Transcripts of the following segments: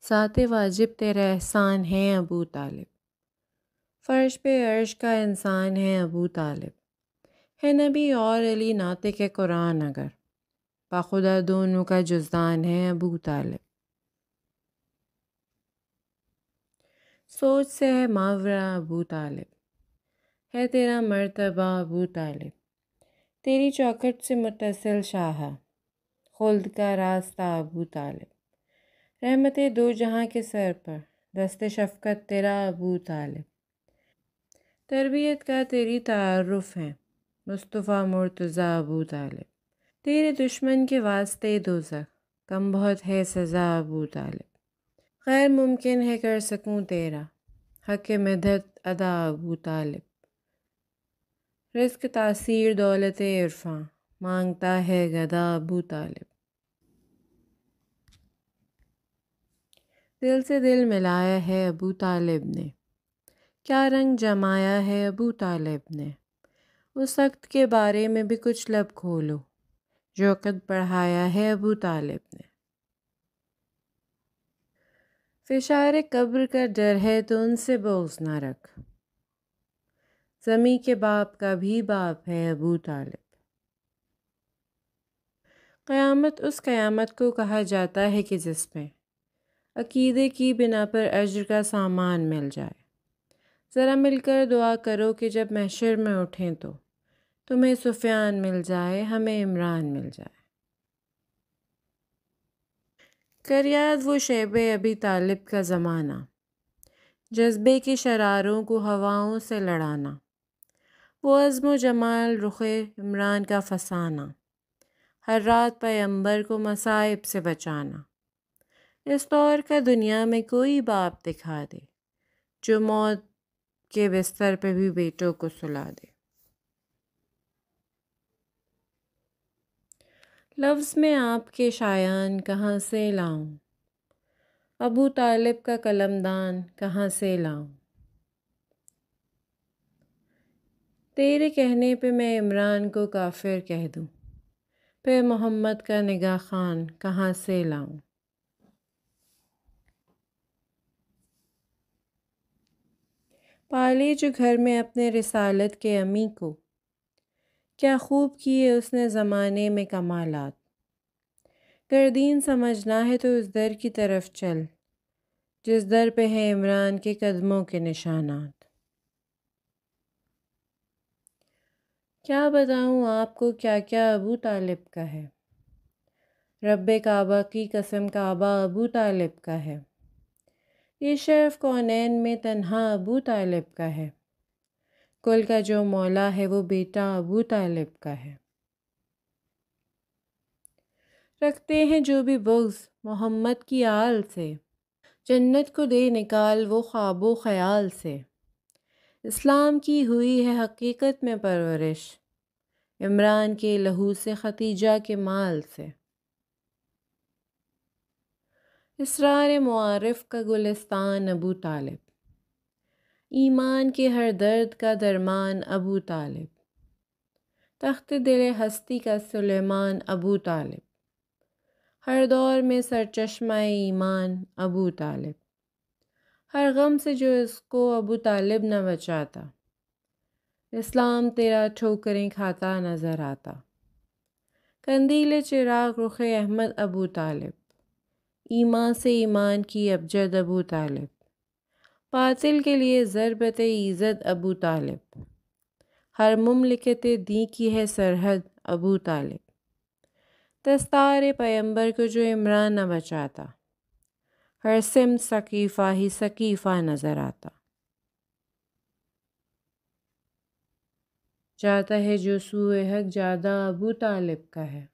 ذات واجب تیرا احسان ہے ابو طالب، فرش پہ عرش کا انسان ہے ابو طالب، ہے نبی اور علی ناطق قرآن اگر، باخدا دونوں کا جزدان ہے ابو طالب۔ سوچ سے ہے ماورا ابو طالب، ہے تیرا مرتبہ ابو طالب، تیری چوکھٹ سے متصل شاہ، خلد کا راستہ ابو طالب، رحمت دو جہاں کے سر پر دست شفقت تیرا ابو طالب، تربیت کا تیری تعارف ہے مصطفیٰ مرتضیٰ ابو طالب، تیرے دشمن کے واسطے دوزخ کم بہت ہے سزا ابو طالب، غیر ممکن ہے کر سکوں تیرا حق مدحت ادا ابو طالب، رزق تاثیر دولت عرفاں مانگتا ہے گدا ابو طالب، دل سے دل ملایا ہے ابو طالب نے، کیا رنگ جمایا ہے ابو طالب نے، اس وقت کے بارے میں بھی کچھ لب کھولو جو قد بڑھایا ہے ابو طالب نے، فشار قبر کا ڈر ہے تو ان سے بغض نہ رکھ، زمیں کے باپ کا بھی باپ ہے ابو طالب، قیامت اس قیامت کو کہا جاتا ہے کہ جس میں عقیدے کی بنا پر اجر کا سامان مل جائے، ذرا مل کر دعا کرو کہ جب محشر میں اٹھیں تو تمہیں سفیان مل جائے ہمیں عمران مل جائے، کر یاد وہ شیب ابی طالب کا زمانہ، جذبے کی شراروں کو ہواؤں سے لڑانا، وہ عزم و جمال رخ عمران کا فسانہ، ہر رات پیمبر کو مصائب سے بچانا، اس طور کا دنیا میں کوئی باپ دکھا دے جو موت کے بستر پہ بھی بیٹوں کو سلا دے، لفظ میں آپ کے شایان کہاں سے لاؤں، ابو طالب کا قلمدان کہاں سے لاؤں، تیرے کہنے پہ میں عمران کو کافر کہہ دوں، پہ محمد کا نگاہ خان کہاں سے لاؤں، پالے جو گھر میں اپنے رسالت کے امی کو، کیا خوب کیے اس نے زمانے میں کمالات، گر دین سمجھنا ہے تو اس در کی طرف چل جس در پہ ہے عمران کے قدموں کے نشانات، کیا بتاؤں آپ کو کیا کیا ابو طالب کا ہے، رب کعبہ کی قسم کعبہ ابو طالب کا ہے، یہ شرف کونین میں تنہا ابو طالب کا ہے، کل کا جو مولا ہے وہ بیٹا ابو طالب کا ہے، رکھتے ہیں جو بھی بغض محمد کی آل سے، جنت کو دے نکال وہ خواب و خیال سے، اسلام کی ہوئی ہے حقیقت میں پرورش، عمران کے لہو سے ختیجہ کے مال سے، اسرار معارف کا گلستان ابو طالب، ایمان کے ہر درد کا درمان ابو طالب، تخت دل ہستی کا سلیمان ابو طالب، ہر دور میں سرچشمہ ایمان ابو طالب، ہر غم سے جو اس کو ابو طالب نہ بچاتا، اسلام تیرا ٹھوکریں کھاتا نظر آتا، قندیل چراغ رخ احمد ابو طالب، ایمان سے ایمان کی ابجد ابو طالب، باطل کے لیے ضربت ایزد ابو طالب، ہر مملکت دین کی ہے سرحد ابو طالب، دستار پیمبر کو جو عمران نہ بچاتا، ہر سمت ثقیفہ ہی ثقیفہ نظر آتا، جاتا ہے جو سوئے حق جادہ ابو طالب کا ہے،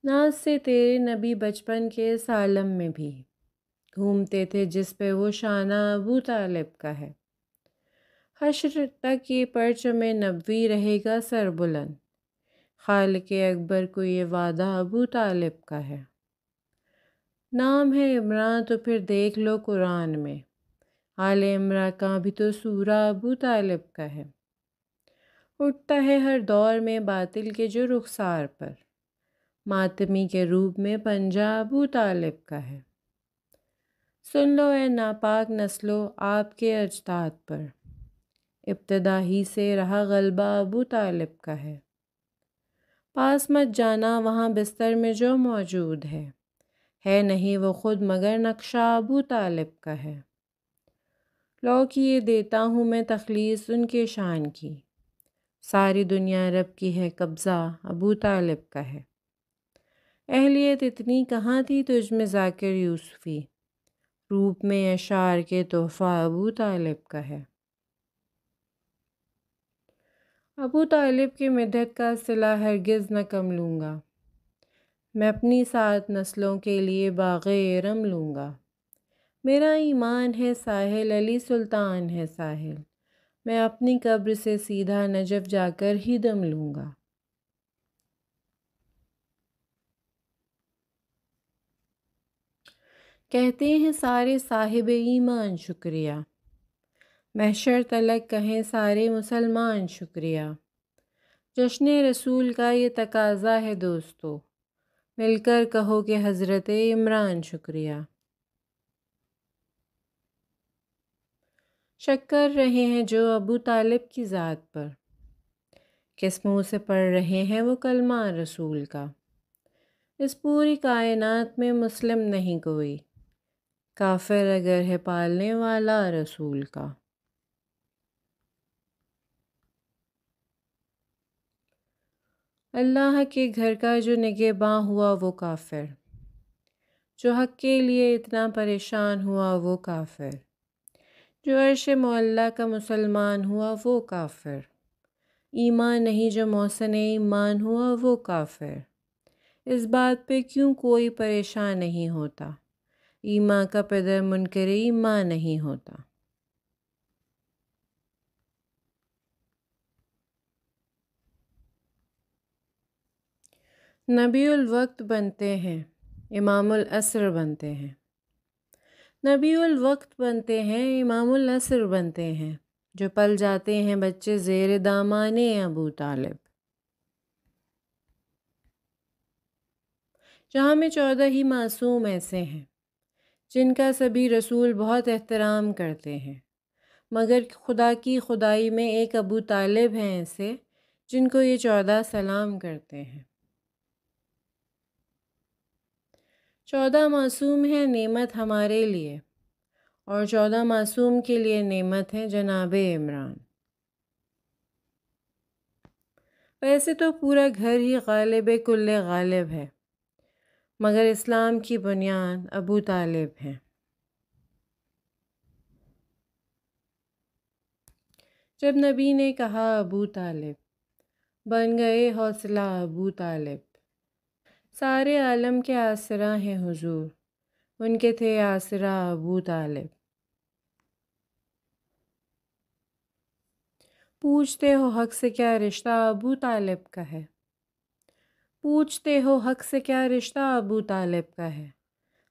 ناز سے تیرے نبی بچپن کے اس عالم میں بھی گھومتے تھے جس پہ وہ شانہ ابو طالب کا ہے، حشر تک یہ پرچم نبوی رہے گا سر بلند، خالق اکبر کو یہ وعدہ ابو طالب کا ہے، نام ہے عمران تو پھر دیکھ لو قرآن میں، آل عمران کا بھی تو سورہ ابو طالب کا ہے، اٹھتا ہے ہر دور میں باطل کے جو رخسار پر، ماتمی کے روپ میں پنجہ ابو طالب کا ہے، سن لو اے ناپاک نسلو آپ کے اجداد پر، ابتدا ہی سے رہا غلبہ ابو طالب کا ہے۔ پاس مت جانا وہاں بستر میں جو موجود ہے نہیں وہ خود مگر نقشہ ابو طالب کا ہے۔ لو کیے دیتا ہوں میں تخلیص ان کے شان کی، ساری دنیا رب کی ہے قبضہ ابو طالب کا ہے۔ اہلیت اتنی کہاں تھی تجھ میں ذاکر یوسفی، روپ میں اشعار کے تحفہ ابو طالب کا ہے۔ ابو طالب کی مدحت کا صلہ ہرگز نہ کم لوں گا، میں اپنی 7 نسلوں کے لیے باغ ارم لوں گا۔ میرا ایمان ہے ساحل، علی سلطان ہے ساحل، میں اپنی قبر سے سیدھا نجف جا کر ہی دم لوں گا۔ کہتے ہیں سارے صاحب ایمان شکریہ، محشر تلک کہیں سارے مسلمان شکریہ۔ جشن رسول کا یہ تقاضا ہے دوستو، مل کر کہو کہ حضرت عمران شکریہ۔ شک کر رہے ہیں جو ابو طالب کی ذات پر، کس منہ سے پڑھ رہے ہیں وہ کلمہ رسول کا۔ اس پوری کائنات میں مسلم نہیں کوئی، کافر اگر ہے پالنے والا رسول کا۔ اللہ کے گھر کا جو نگہباں ہوا وہ کافر، جو حق کے لیے اتنا پریشان ہوا وہ کافر، جو عرش معلیٰ کا مسلمان ہوا وہ کافر، ایمان نہیں جو محسن ایمان ہوا وہ کافر۔ اس بات پہ کیوں کوئی پریشان نہیں ہوتا، ایمان کا پدر منکر ایمان نہیں ہوتا۔ نبی الوقت بنتے ہیں، امام العصر بنتے ہیں۔ نبی الوقت بنتے ہیں، امام العصر بنتے ہیں، جو پل جاتے ہیں بچے زیر دامان ابو طالب۔ جہاں میں 14 ہی معصوم ایسے ہیں جن کا سبھی رسول بہت احترام کرتے ہیں، مگر خدا کی خدائی میں ایک ابو طالب ہیں ایسے جن کو یہ 14 سلام کرتے ہیں۔ 14 معصوم ہیں نعمت ہمارے لیے، اور 14 معصوم کے لیے نعمت ہے جناب عمران۔ ویسے تو پورا گھر ہی غالب کل غالب ہے، مگر اسلام کی بنیاد ابو طالب ہے۔ جب نبی نے کہا ابو طالب، بن گئے حوصلہ ابو طالب۔ سارے عالم کے آسرا ہیں حضور، ان کے تھے آسرا ابو طالب۔ پوچھتے ہو حق سے کیا رشتہ ابو طالب کا ہے، پوچھتے ہو حق سے کیا رشتہ ابو طالب کا ہے،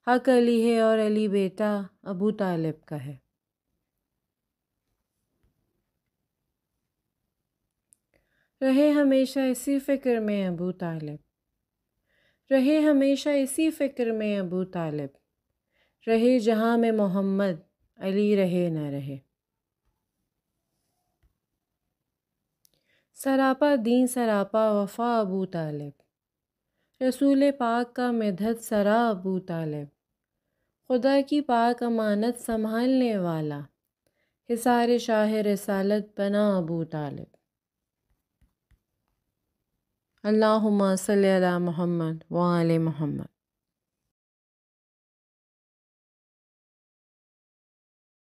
حق علی ہے اور علی بیٹا ابو طالب کا ہے۔ رہے ہمیشہ اسی فکر میں ابو طالب، رہے ہمیشہ اسی فکر میں ابو طالب، رہے جہاں میں محمد علی رہے نہ رہے۔ سراپا دین سراپا وفا ابو طالب، رسول پاک کا مدحت سرا ابو طالب، خدا کی پاک امانت سنبھالنے والا، حصار شاہ رسالت بنا ابو طالب۔ اللہم صلی علی محمد وآل محمد۔